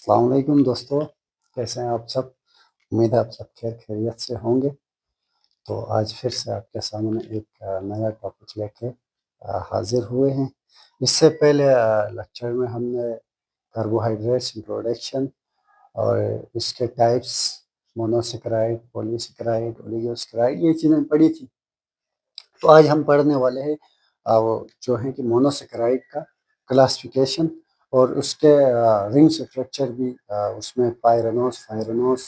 अस्सलाम वालेकुम दोस्तों, कैसे हैं आप सब? उम्मीद है आप सब खैर खैरियत से होंगे। तो आज फिर से आपके सामने एक नया टॉपिक लेके हाजिर हुए हैं। इससे पहले लेक्चर में हमने कार्बोहाइड्रेट्स इंट्रोडक्शन और इसके टाइप्स मोनोसेकेराइड, पॉलीसेकेराइड, ओलिगोसेकेराइड ये चीज़ें पढ़ी थी। तो आज हम पढ़ने वाले हैं वो जो है कि मोनोसेकेराइड का क्लासिफिकेशन और उसके रिंग स्ट्रक्चर भी उसमें पायरेनोस, फायरेनोस,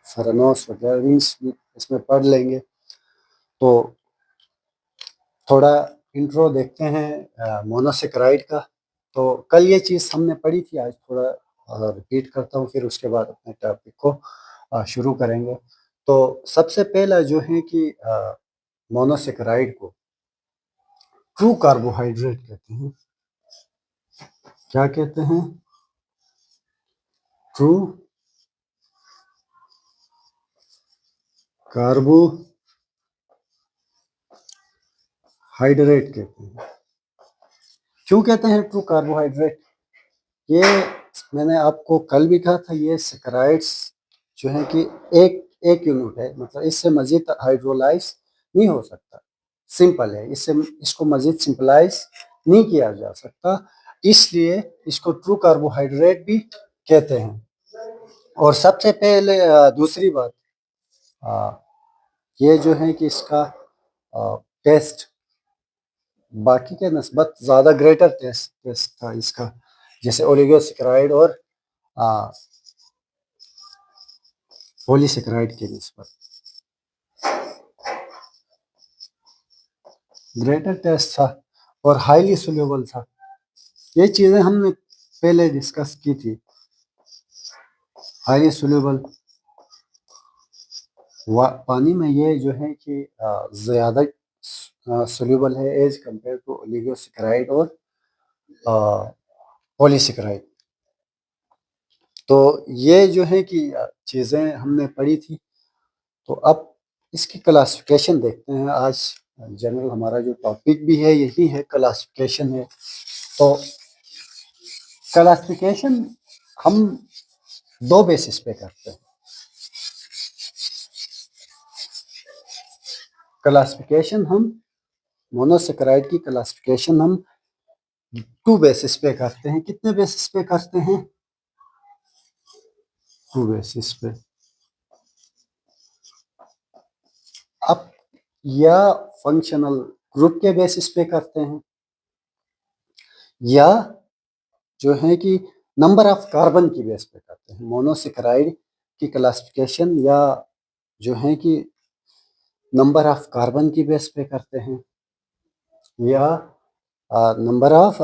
फेरेनोस वगैरह रिंग्स भी इसमें पढ़ लेंगे। तो थोड़ा इंट्रो देखते हैं मोनोसेकेराइड का। तो कल ये चीज़ हमने पढ़ी थी, आज थोड़ा रिपीट करता हूँ, फिर उसके बाद अपने टॉपिक को शुरू करेंगे। तो सबसे पहला जो है कि मोनोसेकेराइड को ट्रू कार्बोहाइड्रेट कहते हैं। क्या कहते हैं? ट्रू कार्बोहाइड्रेट कहते हैं। क्यों कहते हैं ट्रू कार्बोहाइड्रेट? ये मैंने आपको कल भी कहा था, ये सेकेराइड्स जो है कि एक एक यूनिट है, मतलब इससे मजीद हाइड्रोलाइज नहीं हो सकता। सिंपल है, इससे इसको मजीद सिंपलाइज नहीं किया जा सकता, इसलिए इसको ट्रू कार्बोहाइड्रेट भी कहते हैं। और सबसे पहले दूसरी बात, ये जो है कि इसका टेस्ट बाकी के नस्बत ज़्यादा ग्रेटर टेस्ट था इसका, जैसे ओलिगोसेकेराइड और पॉलीसेकेराइड के नस्बत ग्रेटर टेस्ट था और हाईली सोल्यूबल था। ये चीज़ें हमने पहले डिस्कस की थी। हाईली सोल्यूबल पानी में ये जो है कि ज़्यादा सोल्यूबल है एज कंपेयर टू ओलिगोसेकेराइड और पॉलीसेकेराइड। तो ये जो है कि चीज़ें हमने पढ़ी थी। तो अब इसकी क्लासिफिकेशन देखते हैं। आज जनरल हमारा जो टॉपिक भी है यही है, क्लासिफिकेशन है। तो क्लासिफिकेशन हम दो बेसिस पे करते हैं। क्लासिफिकेशन हम मोनोसेकेराइड की क्लासिफिकेशन हम टू बेसिस पे करते हैं। कितने बेसिस पे करते हैं? टू बेसिस पे। अब या फंक्शनल ग्रुप के बेसिस पे करते हैं, या जो है कि नंबर ऑफ कार्बन की बेस पे करते हैं। मोनोसेकेराइड की क्लासिफिकेशन या जो है कि नंबर ऑफ कार्बन की बेस पे करते हैं, या number of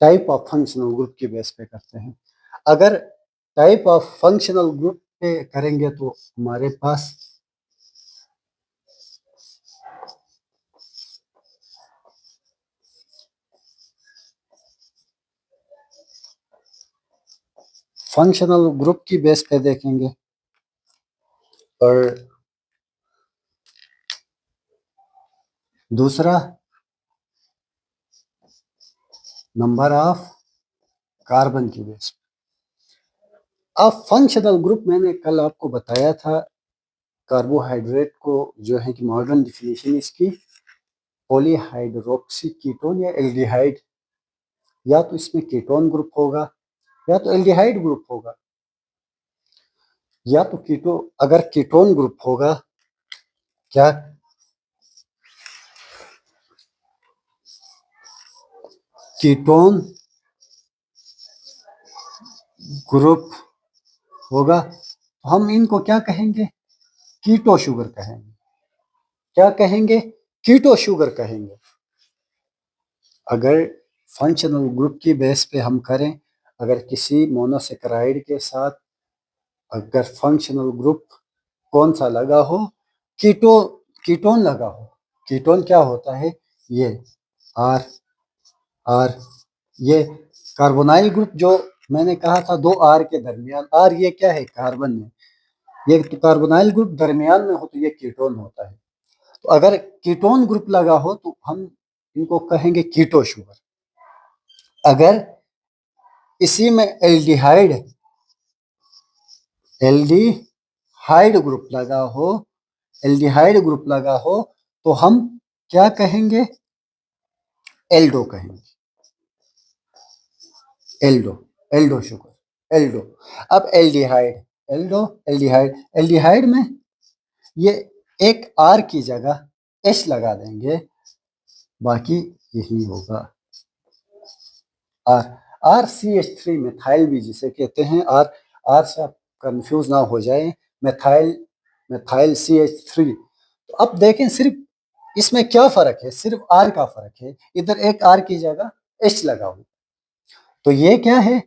type of functional group की बेस पे करते हैं। अगर टाइप ऑफ फंक्शनल ग्रुप पे करेंगे तो हमारे पास फंक्शनल ग्रुप की बेस पे देखेंगे, और दूसरा नंबर ऑफ कार्बन की बेस पे। अब फंक्शनल ग्रुप मैंने कल आपको बताया था, कार्बोहाइड्रेट को जो है कि मॉडर्न डिफिनीशन इसकी पॉलीहाइड्रोक्सी कीटोन या एल्डिहाइड, या तो इसमें कीटोन ग्रुप होगा या तो एल्डिहाइड ग्रुप होगा। या तो कीटो अगर कीटोन ग्रुप होगा, क्या कीटोन ग्रुप होगा तो हम इनको क्या कहेंगे? कीटो शुगर कहेंगे। क्या कहेंगे? कीटो शुगर कहेंगे। अगर फंक्शनल ग्रुप की बेस पे हम करें, अगर किसी मोनोसेकेराइड के साथ अगर फंक्शनल ग्रुप कौन सा लगा हो? कीटोन लगा हो। कीटोन क्या होता है? ये आर आर, ये कार्बोनाइल ग्रुप जो मैंने कहा था दो आर के दरमियान, आर ये क्या है? कार्बन में। ये तो कार्बोनाइल ग्रुप दरमियान में हो तो ये कीटोन होता है। तो अगर कीटोन ग्रुप लगा हो तो हम इनको कहेंगे कीटो शुगर। अगर इसी में एल्डिहाइड ग्रुप लगा हो तो हम क्या कहेंगे? एल्डो कहेंगे। Aldo sugar, Aldo. अब एल्डिहाइड में ये एक आर की जगह एच लगा देंगे, बाकी यही होगा आर। RCH3 मिथाइल भी जिसे कहते हैं, आर से आप कंफ्यूज ना हो जाए, मिथाइल CH3। तो अब देखें सिर्फ इसमें क्या फर्क है, सिर्फ आर का फर्क है, इधर एक आर की जगह एच लगा हुआ। तो ये क्या है?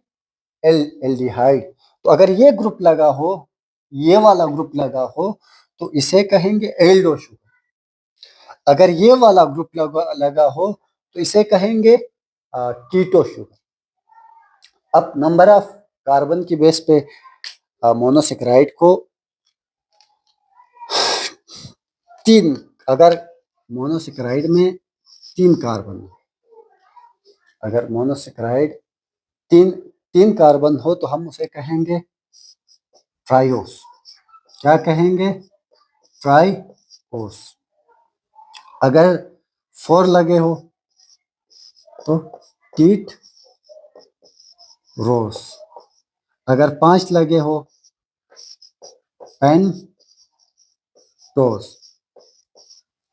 एल्डिहाइड। तो अगर ये ग्रुप लगा हो, ये वाला ग्रुप लगा हो, तो इसे कहेंगे एल्डो शुगर। अगर ये वाला ग्रुप लगा हो तो इसे कहेंगे कीटो शुगर। अब नंबर ऑफ कार्बन की बेस पे मोनोसेक्राइड को 3, अगर मोनोसेक्राइड में 3 कार्बन, अगर मोनोसेक्राइड 3 कार्बन हो तो हम उसे कहेंगे ट्राइओस। क्या कहेंगे? ट्राइओस। अगर 4 लगे हो तो कीट रोस। अगर 5 लगे हो पेन टोस।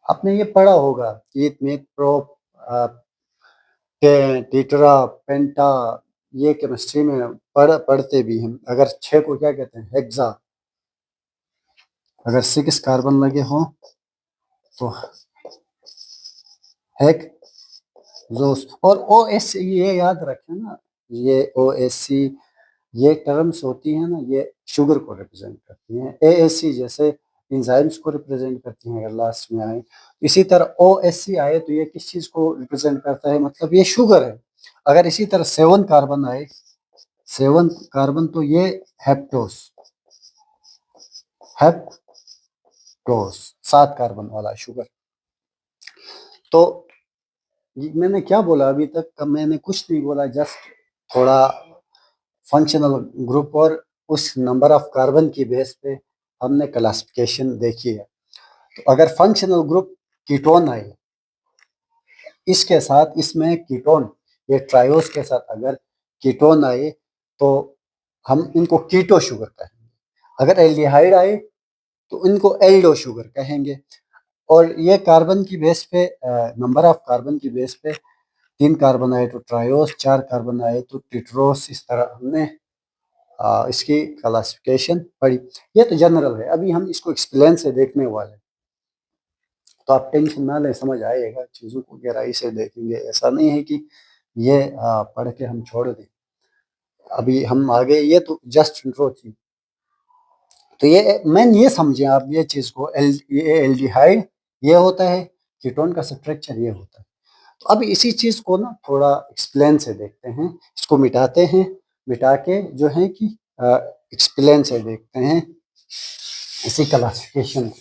आपने ये पढ़ा होगा, कीट मेट प्रोप टीटरा पेंटा, ये केमिस्ट्री में पढ़ते भी हैं। अगर 6 को क्या कहते हैं? हेक्सा। अगर 6 कार्बन लगे हो तो हेक्सोस। और OS, ये याद रखें ना, ये OSC ये टर्म्स होती हैं ना, ये शुगर को रिप्रेजेंट करती हैं। ASC जैसे इंजाइम्स को रिप्रेजेंट करती हैं, अगर लास्ट में आए। इसी तरह OSC आए तो ये किस चीज को रिप्रेजेंट करता है? मतलब ये शुगर है। अगर इसी तरह 7 कार्बन आए, 7 कार्बन, तो ये हेप्टोस, 7 कार्बन वाला शुगर। तो मैंने क्या बोला अभी तक? मैंने कुछ नहीं बोला, जस्ट थोड़ा फंक्शनल ग्रुप और उस नंबर ऑफ कार्बन की बेस पे हमने क्लासिफिकेशन देखी है। तो अगर फंक्शनल ग्रुप कीटोन आए, इसके साथ इसमें कीटोन, ये ट्रायोस के साथ अगर कीटोन आए तो हम इनको कीटो शुगर कहेंगे। अगर एल्डिहाइड आए तो इनको एल्डो शुगर कहेंगे। और ये कार्बन की बेस पे, नंबर ऑफ कार्बन की बेस पे 3 कार्बन आए तो ट्रायोस, 4 कार्बन आए तो टिट्रोस। इस तरह हमने इसकी क्लासिफिकेशन पढ़ी। ये तो जनरल है, अभी हम इसको एक्सप्लेन से देखने वाले हैं। तो आप टेंशन ना लें, समझ आएगा, चीज़ों को गहराई से देखेंगे। ऐसा नहीं है कि ये पढ़ के हम छोड़ दें। अभी हम आगे, ये तो जस्ट इंट्रो थी। तो ये मैन ये समझें आप ये चीज़ को, ये एल्डिहाइड ये होता है, कीटोन का स्ट्रक्चर ये होता है। तो अब इसी चीज़ को ना थोड़ा एक्सप्लेन से देखते हैं, इसको मिटाते हैं, मिटा के जो है कि एक्सप्लेन से देखते हैं इसी क्लासिफिकेशन को।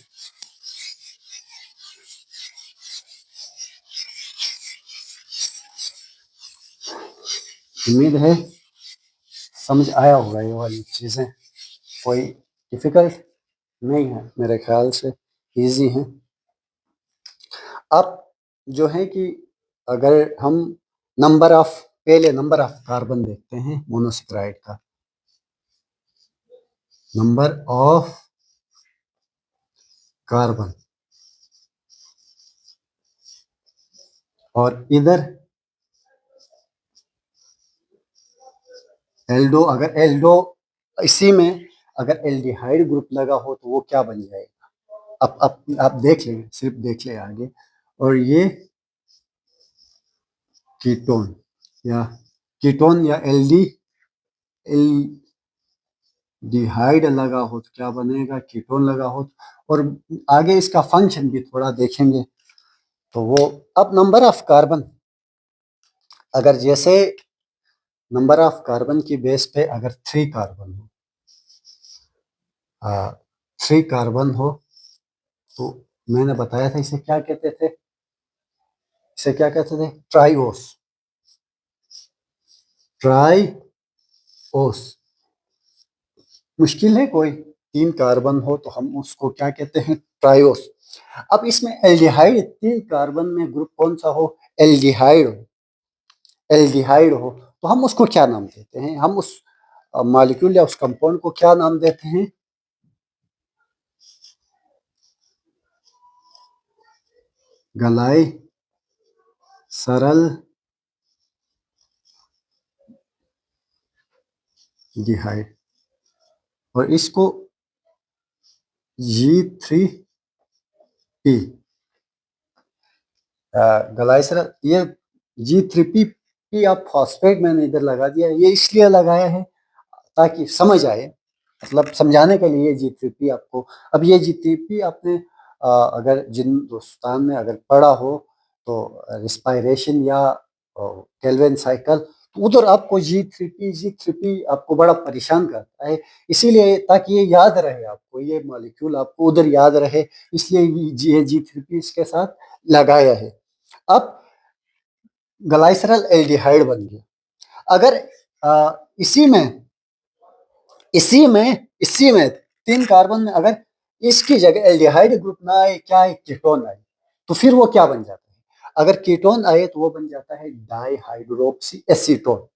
उम्मीद है समझ आया होगा, ये वाली चीज़ें कोई डिफिकल्ट नहीं है, मेरे ख्याल से इजी है। अब जो है कि अगर हम पहले नंबर ऑफ कार्बन देखते हैं मोनोसेक्राइड का, नंबर ऑफ कार्बन, और इधर एल्डो। अगर एल्डो, इसी में अगर एल्डिहाइड ग्रुप लगा हो तो वो क्या बन जाएगा? अब आप देख लें, सिर्फ देख लें आगे। और ये कीटोन या एल्डिहाइड लगा हो तो क्या बनेगा? कीटोन लगा हो। और आगे इसका फंक्शन भी थोड़ा देखेंगे तो वो। अब नंबर ऑफ कार्बन, अगर जैसे नंबर ऑफ कार्बन की बेस पे अगर 3 कार्बन हो, 3 कार्बन हो तो मैंने बताया था इसे क्या कहते थे? इसे क्या कहते थे? ट्राइओस। ओस। मुश्किल है कोई, 3 कार्बन हो तो हम उसको क्या कहते हैं, ट्रायोस। अब इसमें एल्डिहाइड, 3 कार्बन में ग्रुप कौन सा हो, एल्डिहाइड हो, एल्डिहाइड हो तो हम उसको क्या नाम देते हैं, हम उस मॉलिक्यूल या उस कंपाउंड को क्या नाम देते हैं, गलाई सरल डिहाइड, और इसको G3P, ग्लाइसरल, ये G3P आप फॉस्फेट मैंने इधर लगा दिया, ये इसलिए लगाया है ताकि समझ आए, मतलब समझाने के लिए G3P आपको। अब ये G3P आपने अगर जिन दोस्तान ने अगर पढ़ा हो तो रिस्पायरेशन या केल्विन साइकिल, तो उधर आपको G3P आपको बड़ा परेशान करता है, इसीलिए ताकि ये याद रहे आपको, ये मॉलिक्यूल आपको उधर याद रहे, इसलिए ये G3P इसके साथ लगाया है। अब ग्लाइसरल एल्डिहाइड बन गया। अगर इसी में इसी में इसी में 3 कार्बन में अगर इसकी जगह एल्डिहाइड ग्रुप ना आए, क्या आए, कीटोन आए, तो फिर वो क्या बन जाता है, अगर कीटोन आए तो वो बन जाता है डाईहाइड्रोक्सी एसीटोन।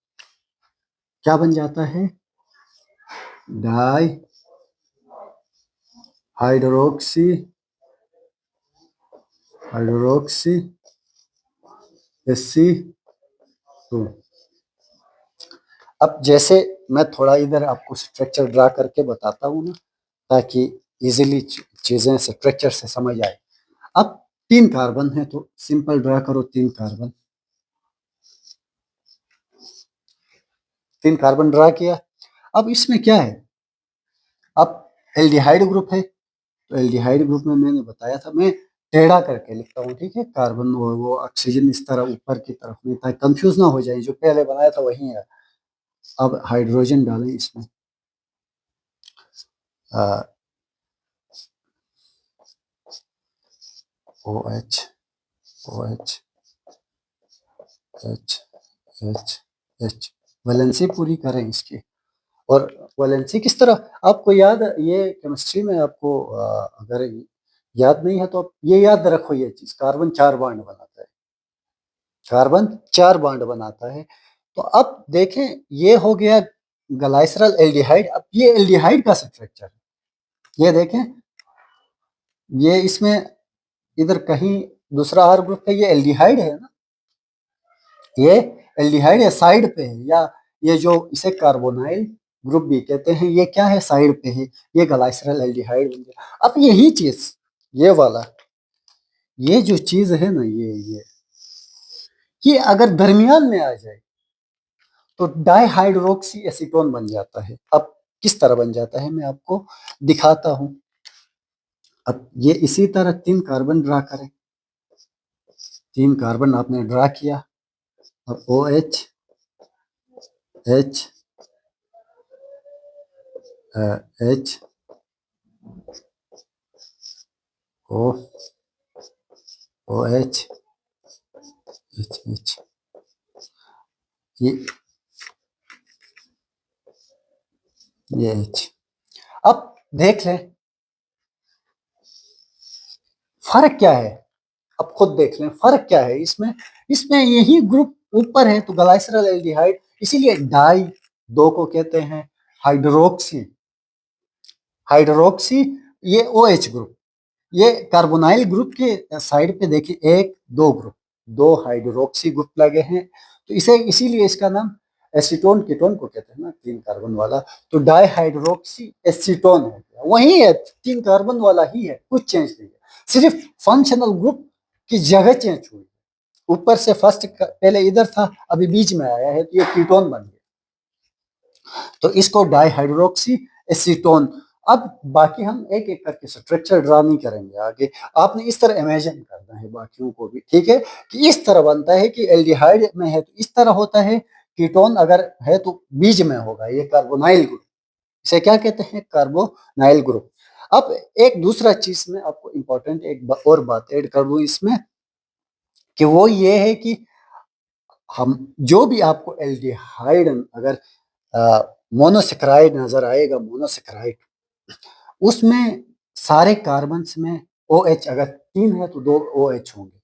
क्या बन जाता है, डाई हाइड्रोक्सी हाइड्रोक्सी एसीटोन। अब जैसे मैं थोड़ा इधर आपको स्ट्रक्चर ड्रा करके बताता हूँ ना, ताकि इजीली चीजें स्ट्रक्चर से समझ आए। अब 3 कार्बन है तो सिंपल ड्रा करो, 3 कार्बन, 3 कार्बन ड्रा किया। अब इसमें क्या है, अब एल्डिहाइड ग्रुप है, तो एल्डिहाइड ग्रुप में मैंने बताया था, मैं टेढ़ा करके लिखता हूँ, ठीक है, कार्बन वो ऑक्सीजन इस तरह ऊपर की तरफ नहीं, ताकि कंफ्यूज ना हो जाए, जो पहले बनाया था वही है। अब हाइड्रोजन डालें इसमें, O H, O H, H, H, H, valency पूरी करें इसकी। और वैलेंसी किस तरह, आपको याद, ये केमिस्ट्री में आपको अगर याद नहीं है तो आप ये याद रखो, ये चीज, कार्बन 4 बॉन्ड बनाता है, कार्बन 4 बॉन्ड बनाता है। तो अब देखें, ये हो गया ग्लाइसरल एल्डिहाइड। अब ये एल्डिहाइड का स्ट्रक्चर है, ये देखें, ये इसमें इधर कहीं दूसरा आर ग्रुप है, ये एल्डिहाइड है ना, ये एल्डिहाइड है, साइड पे है, या ये जो इसे कार्बोनाइल ग्रुप भी कहते हैं, ये क्या है, साइड पे है, ये ग्लाइसरल एल्डिहाइड बन गया। अब यही चीज, ये वाला, ये जो चीज है ना, ये अगर दरमियान में आ जाए तो डाईहाइड्रोक्सी एसीटोन बन जाता है। अब किस तरह बन जाता है मैं आपको दिखाता हूं। अब ये इसी तरह 3 कार्बन ड्रा करें, 3 कार्बन आपने ड्रा किया, और ओ एच, एच, एच, ओ, ओ एच, एच, एच, ये एच। अब देख लें फर्क क्या है, अब खुद देख लें फर्क क्या है इसमें। इसमें यही ग्रुप ऊपर है तो ग्लाइसरल एल्डिहाइड, इसीलिए डाई 2 को कहते हैं हाइड्रोक्सी, हाइड्रोक्सी, ये ओ एच ग्रुप, ये कार्बोनाइल ग्रुप के साइड पे देखिए, 1 2 ग्रुप, 2 हाइड्रोक्सी ग्रुप लगे हैं, तो इसे इसीलिए इसका नाम एसीटोन कीटोन को कहते हैं ना, 3 कार्बन वाला, तो डाई हाइड्रोक्सी एसीटोन हो गया, वही है, 3 कार्बन वाला ही है, कुछ चेंज नहीं है, सिर्फ फंक्शनल ग्रुप की जगह चेंज हुई, ऊपर से फर्स्ट पहले इधर था, अभी बीच में आया है, तो ये कीटोन बन गया, तो इसको डाईहाइड्रोक्सी एसीटोन। अब बाकी हम एक एक करके स्ट्रक्चर ड्रा नहीं करेंगे आगे, आपने इस तरह इमेजिन करना है बाकियों को भी, ठीक है, कि इस तरह बनता है कि एल्डिहाइड में है तो इस तरह होता है, कीटोन अगर है तो बीच में होगा, ये कार्बोनाइल ग्रुप, इसे क्या कहते हैं, कार्बोनाइल ग्रुप। अब एक दूसरा चीज में आपको इंपॉर्टेंट एक और बात ऐड कर दूं इसमें, कि वो ये है कि हम जो भी आपको एल्डिहाइड अगर मोनोसेक्राइड नजर आएगा, मोनोसेक्राइड। उसमें सारे कार्बन्स में OH, अगर 3 है तो 2 OH होंगे,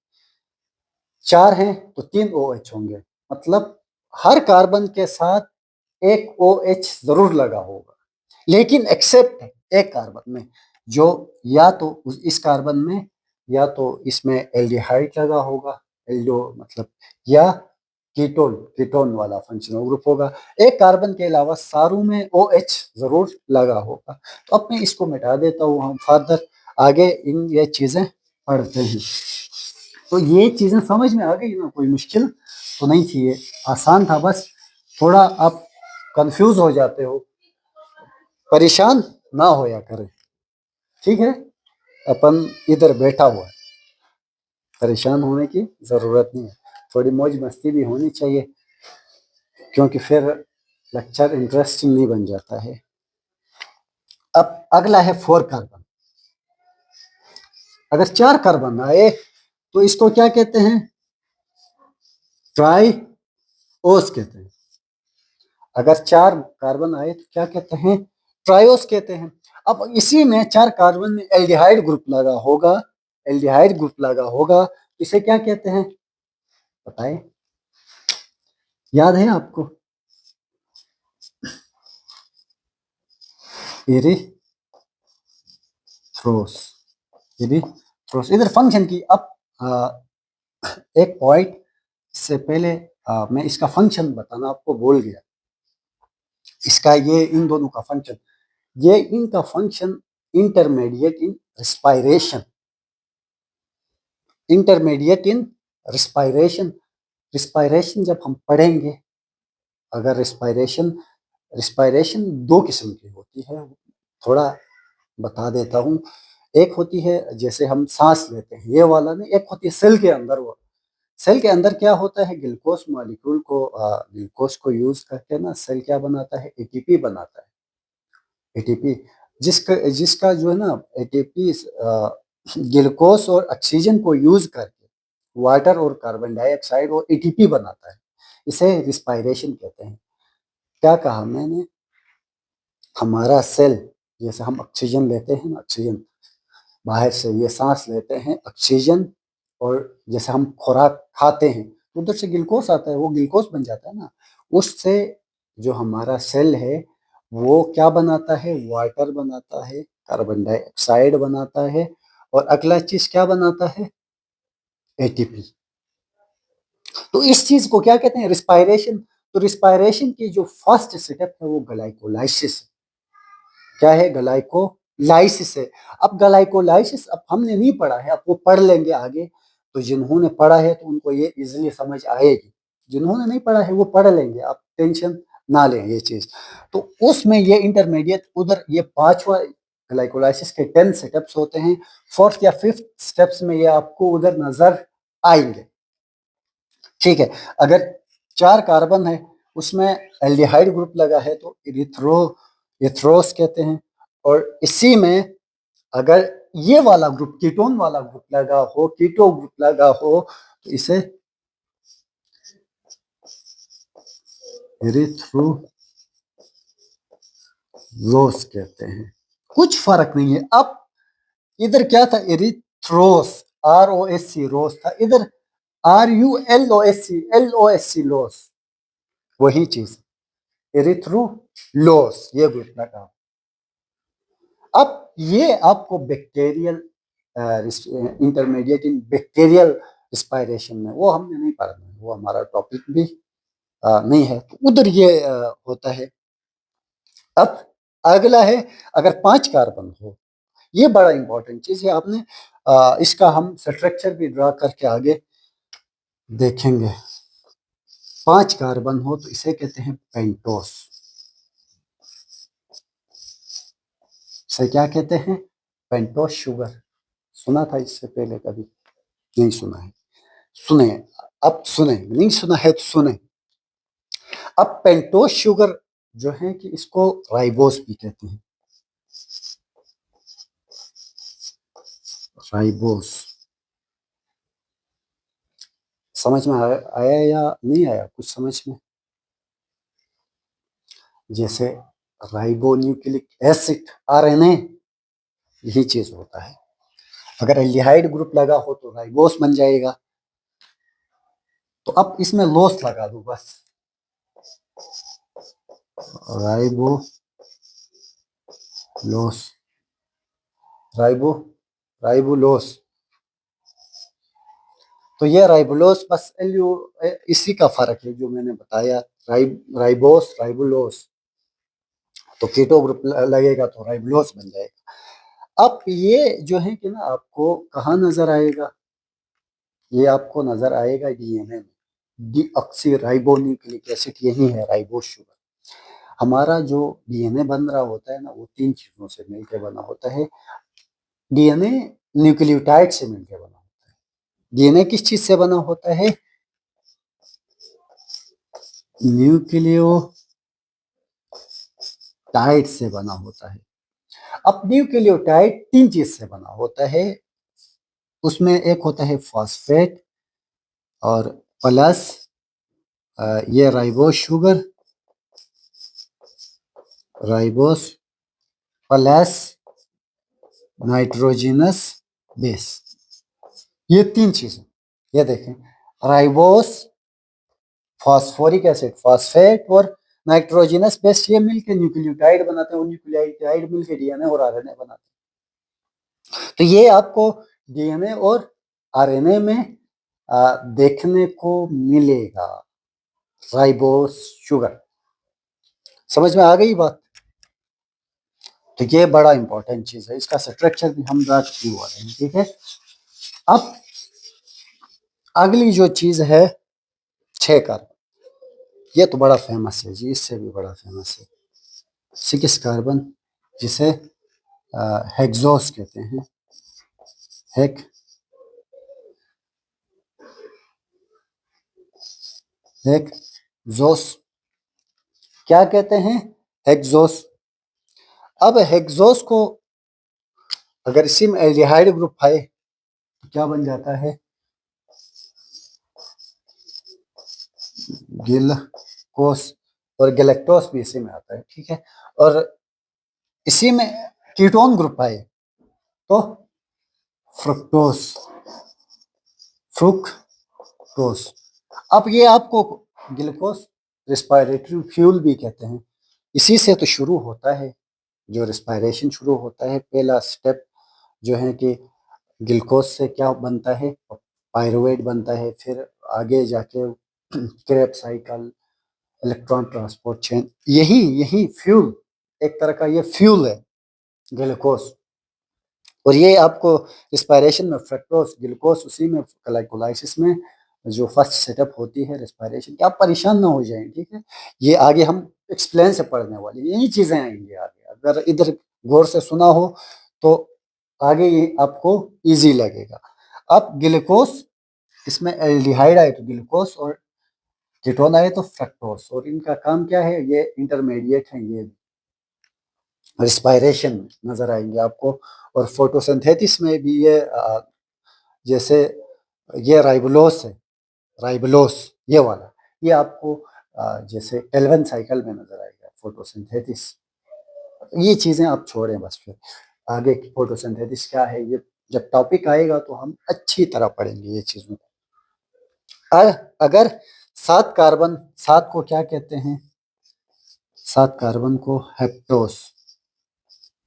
4 हैं तो 3 OH होंगे, मतलब हर कार्बन के साथ एक OH जरूर लगा होगा। लेकिन एक्सेप्ट एक कार्बन में, जो या तो इस कार्बन में या तो इसमें एल्डिहाइड लगा होगा, एल्डो मतलब, या कीटोन, कीटोन वाला फंक्शनल ग्रुप होगा। एक कार्बन के अलावा सारों में OH जरूर लगा होगा। तो अब मैं इसको मिटा देता हूँ, हम फर्दर आगे इन ये चीजें पढ़ते हैं। तो ये चीजें समझ में आ गई ना, कोई मुश्किल तो नहीं थी, ये आसान था, बस थोड़ा आप कंफ्यूज हो जाते हो, परेशान ना होया करें, ठीक है। अपन इधर बैठा हुआ है, परेशान होने की जरूरत नहीं है, थोड़ी मौज मस्ती भी होनी चाहिए, क्योंकि फिर लेक्चर इंटरेस्टिंग नहीं बन जाता है। अब अगला है 4 कार्बन। अगर 4 कार्बन आए तो इसको क्या कहते हैं? ट्राई ओस कहते हैं। अगर 4 कार्बन आए तो क्या कहते हैं? ट्रायोस कहते हैं। अब इसी में 4 कार्बन में एल्डिहाइड ग्रुप लगा होगा, एल्डिहाइड ग्रुप लगा होगा, इसे क्या कहते हैं बताएं? याद है आपको? Erythrose, erythrose. इधर फंक्शन की, अब एक पॉइंट से पहले मैं इसका फंक्शन बताना आपको भूल गया। इसका, ये इन दोनों का फंक्शन, ये इनका फंक्शन इंटरमीडिएट इन रिस्पायरेशन, इंटरमीडिएट इन रिस्पायरेशन। रिस्पायरेशन जब हम पढ़ेंगे, अगर रिस्पायरेशन, रिस्पायरेशन 2 किस्म की होती है, थोड़ा बता देता हूँ। एक होती है जैसे हम सांस लेते हैं, ये वाला नहीं, एक होती है सेल के अंदर। वो सेल के अंदर क्या होता है, ग्लूकोज मॉलिक्यूल को, ग्लूकोज को यूज करके ना सेल क्या बनाता है, एटीपी बनाता है। एटीपी, जिसका जिसका जो है ना, एटीपी ग्लूकोज और ऑक्सीजन को यूज करके वाटर और कार्बन डाइऑक्साइड और एटीपी बनाता है। इसे रिस्पायरेशन कहते हैं। क्या कहा मैंने? हमारा सेल, जैसे हम ऑक्सीजन लेते हैं, ऑक्सीजन बाहर से, ये सांस लेते हैं ऑक्सीजन, और जैसे हम खुराक खाते हैं तो उधर से ग्लूकोज आता है, वो ग्लूकोज बन जाता है ना। उससे जो हमारा सेल है वो क्या बनाता है, वाटर बनाता है, कार्बन डाइऑक्साइड बनाता है, और अगला चीज क्या बनाता है, एटीपी। तो इस चीज को क्या कहते हैं, रिस्पायरेशन। तो रिस्पायरेशन की जो फर्स्ट स्टेप है वो ग्लाइकोलाइसिस। क्या है? ग्लाइकोलाइसिस है। अब ग्लाइकोलाइसिस अब हमने नहीं पढ़ा है, अब वो पढ़ लेंगे आगे, तो जिन्होंने पढ़ा है तो उनको ये इजीली समझ आएगी, जिन्होंने नहीं पढ़ा है वो पढ़ लेंगे, आप टेंशन ना लें ये चीज। तो उसमें ये इंटरमीडिएट, उधर ये 5वां ग्लाइकोलाइसिस के 10 स्टेप्स होते हैं, 4th या 5th स्टेप्स में ये आपको उधर नजर आएंगे, ठीक है। अगर 4 कार्बन है, उसमें एल्डिहाइड ग्रुप लगा है तो इथ्रोस कहते हैं, और इसी में अगर ये वाला ग्रुप, कीटोन वाला ग्रुप लगा हो, कीटो ग्रुप लगा हो, तो इसे एरिथ्रोलोस कहते हैं। कुछ फर्क नहीं है। अब इधर क्या था, एरिथ्रोस, ROSC रोस था, इधर RULOSC लोस, वही चीज, एरिथ्रोलोस, ये ग्रुप लगा। अब ये आपको बैक्टीरियल, इंटरमीडिएट इन बैक्टीरियल रिस्पायरेशन में, वो हमने नहीं पढ़ना है, वो हमारा टॉपिक भी नहीं है, तो उधर ये होता है। अब अगला है, अगर 5 कार्बन हो, ये बड़ा इंपॉर्टेंट चीज है, आपने इसका हम स्ट्रक्चर भी ड्रा करके आगे देखेंगे। 5 कार्बन हो तो इसे कहते हैं पेंटोस। इसे क्या कहते हैं? Pentose sugar. सुना था इससे पहले कभी? नहीं सुना है? सुने, अब सुने, नहीं सुना है तो सुने। अब पेंटोस शुगर जो है कि इसको राइबोस भी कहते हैं, राइबोस। समझ में आया या नहीं आया कुछ समझ में? जैसे राइबोन्यूक्लिक एसिड आरएनए, यही चीज होता है। अगर एल्डिहाइड ग्रुप लगा हो तो राइबोस बन जाएगा। तो अब इसमें लोस लगा दो बस, राइबो लोस, राइबोलोस। तो ये राइबोलोस बस इसी का फर्क है जो मैंने बताया, राइबोस राइबोलोस। तो कीटो ग्रुप लगेगा तो राइबोलोस बन जाएगा। अब ये जो है कि ना आपको कहाँ नजर आएगा, ये आपको नजर आएगा डीएनए में, डीऑक्सी राइबोन्यूक्लिक एसिड, यही है राइबोस शुगर। हमारा जो डीएनए बन रहा होता है ना, वो 3 चीजों से मिलकर बना होता है। डीएनए न्यूक्लियोटाइड से मिलकर बना होता है। डीएनए किस चीज से बना होता है, न्यूक्लियोटाइड से बना होता है। अब न्यूक्लियोटाइड 3 चीज से बना होता है, उसमें एक होता है फॉस्फेट और प्लस ये ribose sugar, ribose plus nitrogenous base, ये 3 चीजें। ये देखें, राइबोस, फॉस्फोरिक एसिड, फॉस्फेट और नाइट्रोजिनस बेस, ये मिलकर न्यूक्लियोटाइड बनाते हैं, और न्यूक्लियोटाइड मिलकर डीएनए और आरएनए बनाते हैं। तो ये आपको डीएनए और आरएनए में देखने को मिलेगा राइबोस शुगर। समझ में आ गई बात? तो ये बड़ा इंपॉर्टेंट चीज है, इसका स्ट्रक्चर भी हम बात की हुआ है, ठीक है। अब अगली जो चीज है 6 कार्बन, ये तो बड़ा फेमस है जी, इससे भी बड़ा फेमस है 6 कार्बन, जिसे हेक्सोस कहते हैं। हेक्सोस क्या कहते हैं, हेक्सोस। अब हेक्सोस को अगर इसी में एल्डिहाइड ग्रुप आए तो क्या बन जाता है, गिलकोस, और गैलेक्टोस भी इसी में आता है, ठीक है। और इसी में कीटोन ग्रुप आए तो फ्रुक्टोस, फ्रुक्टोस। अब ये आपको ग्लूकोस रेस्पिरेटरी फ्यूल भी कहते हैं, इसी से तो शुरू होता है, जो रेस्पिरेशन शुरू होता है, पहला स्टेप जो है कि ग्लूकोस से क्या बनता है, पायरुवेट बनता है, फिर आगे जाके Krebs cycle, electron transport chain, यही यही फ्यूल, एक तरह का ये फ्यूल है ग्लूकोस। और ये आपको रेस्पिरेशन में फ्रक्टोस, ग्लूकोस उसी में ग्लाइकोलाइसिस में जो फर्स्ट सेटअप होती है रेस्पिरेशन की। आप परेशान ना हो जाएं, ठीक है, ये आगे हम एक्सप्लेन से पढ़ने वाली यही चीजें आएंगी आगे, अगर इधर गौर से सुना हो तो आगे ये आपको इजी लगेगा। अब ग्लूकोस, इसमें एल्डिहाइड आए तो ग्लूकोस, और कीटोन आए तो फ्रक्टोस, और इनका काम क्या है, ये इंटरमीडिएट है, ये रिस्पायरेशन नजर आएंगे आपको। और फोटोसिंथेसिस में भी ये जैसे ये राइबोलोस है, राइबोलोस ये वाला, ये आपको जैसे एल्वन साइकिल में नजर आएगा फोटोसिंथेसिस। ये चीजें आप छोड़ें बस, फिर आगे फोटोसिंथेसिस क्या है ये जब टॉपिक आएगा तो हम अच्छी तरह पढ़ेंगे ये चीजों को। अगर 7 कार्बन, 7 को क्या कहते हैं, 7 कार्बन को हेप्टोस,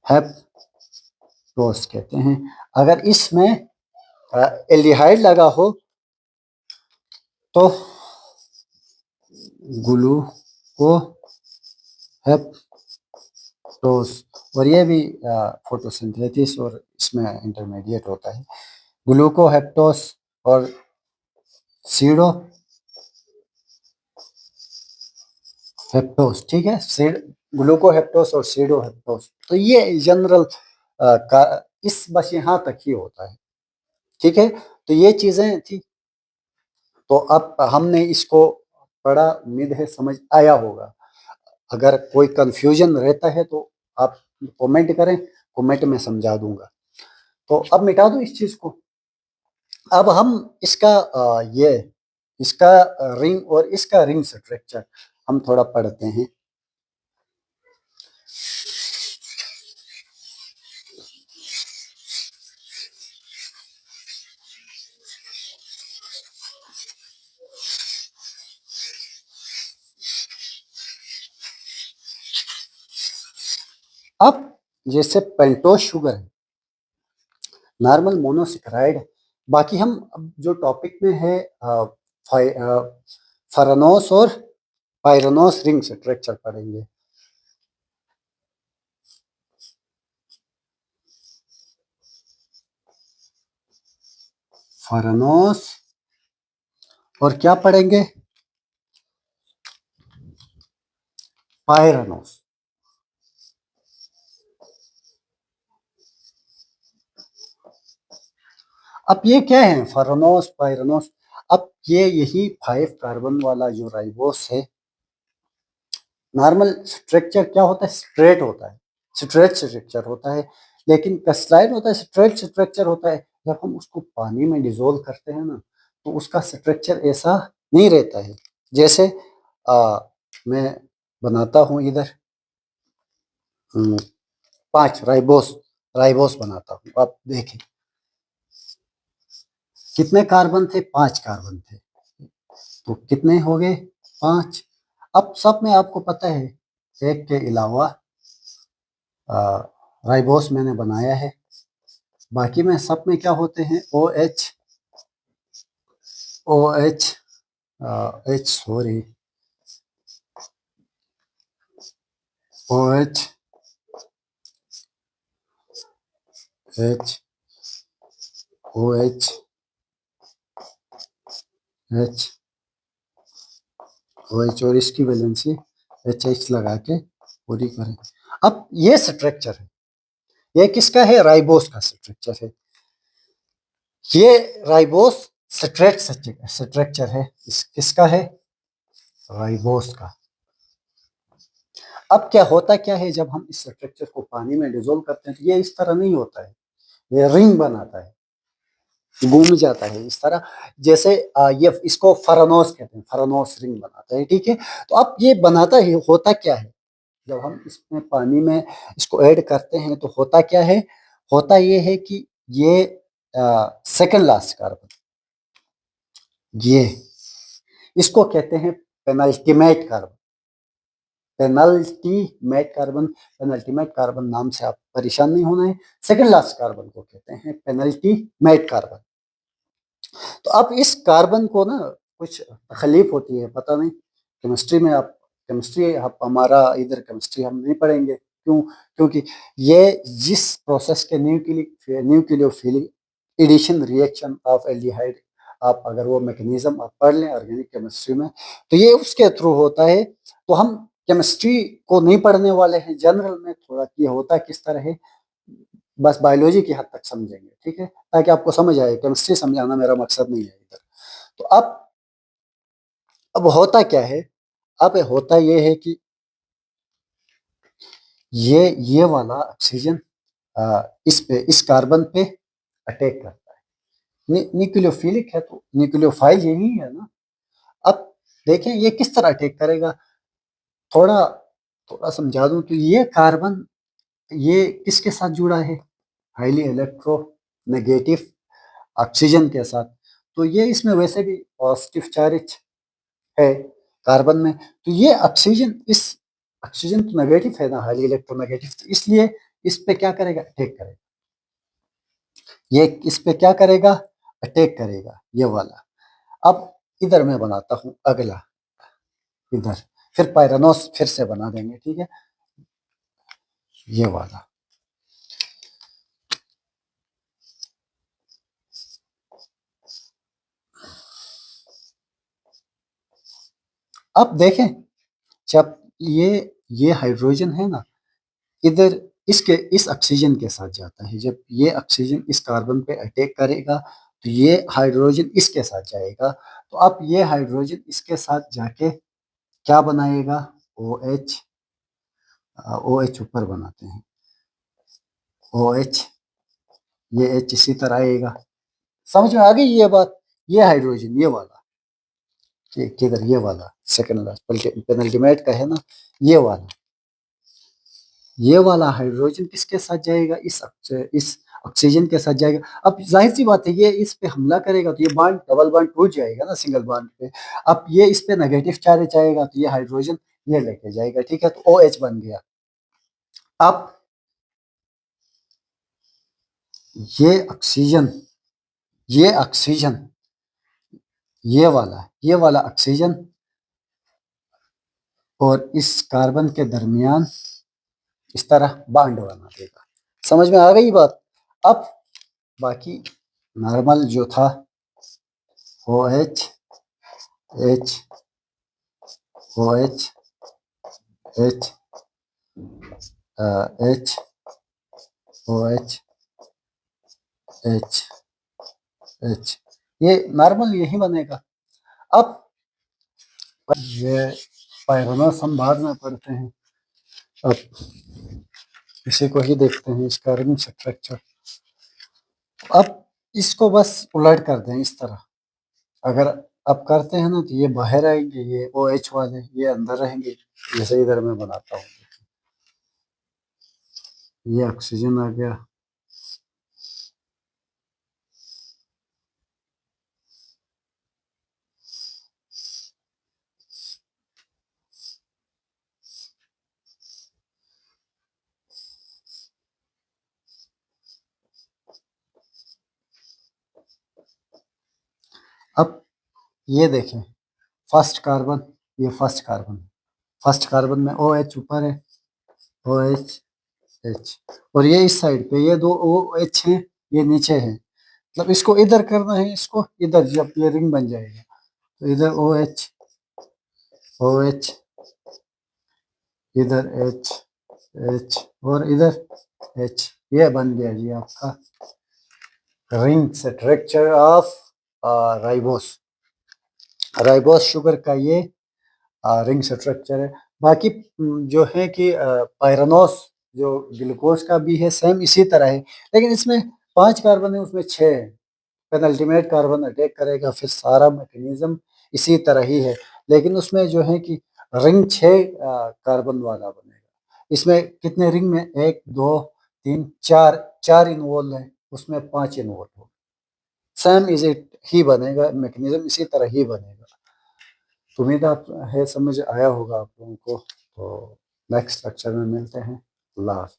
हेप्टोस कहते हैं। अगर इसमें एल्डिहाइड लगा हो तो ग्लूको हेप्टोस, और ये भी फोटोसिंथेसिस और इसमें इंटरमीडिएट होता है, ग्लूको हेप्टोस और सीडो हेप्टोस, ठीक है, ग्लूको हेप्टोस और सीडो हेप्टोस। तो ये जनरल का इस बस यहाँ तक ही होता है, ठीक है। तो ये चीजें थी, तो अब हमने इसको पढ़ा, उम्मीद है समझ आया होगा। अगर कोई कंफ्यूजन रहता है तो आप कमेंट करें, कमेंट में समझा दूंगा। तो अब मिटा दो इस चीज को। अब हम इसका ये इसका रिंग और इसका रिंग स्ट्रक्चर हम थोड़ा पढ़ते हैं। अब जैसे पेंटोज शुगर है, नॉर्मल मोनोसेकेराइड है। बाकी हम अब जो टॉपिक में है फरानोस और पायरानोस रिंग स्ट्रक्चर पढ़ेंगे। फरानोस और क्या पढ़ेंगे, पायरानोस। अब ये क्या है, फरानोस पायरानोस। अब ये यही 5 कार्बन वाला जो राइबोस है, नॉर्मल स्ट्रक्चर क्या होता है, स्ट्रेट होता है, स्ट्रेट स्ट्रक्चर होता है। लेकिन क्रिस्टलाइन होता है, स्ट्रेट स्ट्रक्चर होता है। जब हम उसको पानी में डिसोल्व करते हैं ना, तो उसका स्ट्रक्चर ऐसा नहीं रहता है। जैसे मैं बनाता हूँ इधर 5 राइबोस, राइबोस बनाता हूँ। आप देखें कितने कार्बन थे, 5 कार्बन थे। तो कितने हो गए, 5। अब सब में आपको पता है, एक के अलावा राइबोस मैंने बनाया है। बाकी में सब में क्या होते हैं, O H, O H, H sorry, O H, H, O H, H, O H, और इसकी वैलेंसी एच एच लगा के पूरी करें। अब ये स्ट्रक्चर है, ये किसका है, राइबोस का स्ट्रक्चर है। ये राइबोस स्ट्रेट स्ट्रक्चर है, किसका है, राइबोस का। अब क्या होता क्या है, जब हम इस स्ट्रक्चर को पानी में डिसोल्व करते हैं तो ये इस तरह नहीं होता है, ये रिंग बनाता है, घूम जाता है इस तरह। जैसे ये इसको फरानोस कहते हैं, फरानोस रिंग बनाता है, ठीक है। तो अब ये बनाता है, होता क्या है, जब हम इसमें पानी में इसको ऐड करते हैं तो होता क्या है, होता ये है कि ये सेकंड लास्ट कार्बन, ये इसको कहते हैं penultimate carbon. Penultimate carbon, penultimate carbon नाम से आप परेशान नहीं होना है। सेकंड लास्ट कार्बन को कहते हैं पेनल्टीमेट कार्बन। तो अब इस कार्बन को ना कुछ तकलीफ होती है, पता नहीं, केमिस्ट्री में आप, केमिस्ट्री आप हमारा इधर केमिस्ट्री हम नहीं पढ़ेंगे, क्यों, क्योंकि ये जिस प्रोसेस के nucleophilic addition reaction of aldehyde, आप अगर वो मैकेनिज्म आप पढ़ लें ऑर्गेनिक केमिस्ट्री में, तो ये उसके थ्रू होता है। तो हम केमिस्ट्री को नहीं पढ़ने वाले हैं, जनरल में थोड़ा ये होता है किस तरह है, बस बायोलॉजी की हद तक समझेंगे, ठीक है, ताकि आपको समझ आए। केमिस्ट्री समझाना मेरा मकसद नहीं है इधर। तो अब होता क्या है, अब होता ये है कि ये वाला ऑक्सीजन इस पे, इस कार्बन पे अटैक करता है। न्यूक्लियोफिलिक है तो न्यूक्लियोफाइल यही है ना। अब देखें ये किस तरह अटैक करेगा, थोड़ा थोड़ा समझा दूं। तो ये कार्बन, ये किसके साथ जुड़ा है, हाईली इलेक्ट्रोनेगेटिव ऑक्सीजन के साथ। तो ये इसमें वैसे भी पॉजिटिव चार्ज है कार्बन में। तो ये ऑक्सीजन, इस ऑक्सीजन तो नेगेटिव है ना, हाईली इलेक्ट्रोनेगेटिव, तो इसलिए इस पे क्या करेगा, अटैक करेगा। ये इस पे क्या करेगा, अटैक करेगा, ये वाला। अब इधर मैं बनाता हूं अगला, इधर फिर पायरानोस फिर से बना देंगे, ठीक है, ये वाला। अब देखें, जब ये हाइड्रोजन है ना, इधर इसके इस ऑक्सीजन के साथ जाता है। जब ये ऑक्सीजन इस कार्बन पे अटैक करेगा तो ये हाइड्रोजन इसके साथ जाएगा। तो अब ये हाइड्रोजन इसके साथ जाके क्या बनाएगा, ओ एच, ओ एच ऊपर बनाते हैं, ओ एच, ये एच इसी तरह आएगा। समझ में आ गई ये बात, ये हाइड्रोजन ये वाला, किधर, ये वाला सेकंड लास्ट पेनल्टीमेट का है ना, ये वाला, ये वाला हाइड्रोजन किसके साथ जाएगा, इस ऑक्सीजन के साथ जाएगा। अब जाहिर सी बात है, ये इस पे हमला करेगा तो ये बॉन्ड, डबल बॉन्ड टूट जाएगा ना सिंगल बॉन्ड पे। अब ये इस पे नेगेटिव चार्ज आएगा तो ये हाइड्रोजन ये लेके जाएगा, ठीक है, तो ओ एच बन गया। अब ये ऑक्सीजन, ये ऑक्सीजन, ये वाला ऑक्सीजन और इस कार्बन के दरमियान इस तरह बॉन्ड बना देगा। समझ में आ गई बात? अब बाकी नॉर्मल जो था OH, H, OH, H, H, OH, H, H, ये नॉर्मल यही बनेगा। अब ये पायरोनस हम बाद में पढ़ते हैं, अब इसी को ही देखते हैं, इसका रिंग स्ट्रक्चर। अब इसको बस उलट कर दें इस तरह, अगर अब करते हैं ना तो ये बाहर आएंगे, ये OH वाले ये अंदर रहेंगे। जैसे इधर मैं बनाता हूँ, ये ऑक्सीजन आ गया, अब ये देखें फर्स्ट कार्बन, ये फर्स्ट कार्बन, फर्स्ट कार्बन में OH ऊपर है, OH, H, और ये इस साइड पे ये दो OH हैं, ये नीचे है। मतलब इसको इधर करना है, इसको इधर, जब ये रिंग बन जाएगा तो इधर OH, OH, इधर H, H और इधर H, ये बन गया जी आपका ring structure of ribose. Ribose sugar का ये रिंग स्ट्रक्चर है। बाकी जो है कि पायरानोस जो ग्लूकोज का भी है सेम इसी तरह है, लेकिन इसमें 5 कार्बन है, उसमें 6 है। पेनल्टीमेट कार्बन अटैक करेगा, फिर सारा मैकेनिज्म इसी तरह ही है, लेकिन उसमें जो है कि रिंग 6 कार्बन वाला बनेगा। इसमें कितने रिंग में, 1 2 3 4, 4 इन्वॉल्व है, उसमें 5 इन्वॉल्व हो, सेम इज इट ही बनेगा, मैकेनिज्म इसी तरह ही बनेगा। तो उम्मीद आप है समझ आया होगा आप लोगों को। तो नेक्स्ट लेक्चर में मिलते हैं। अल्लाह हाफ़िज़।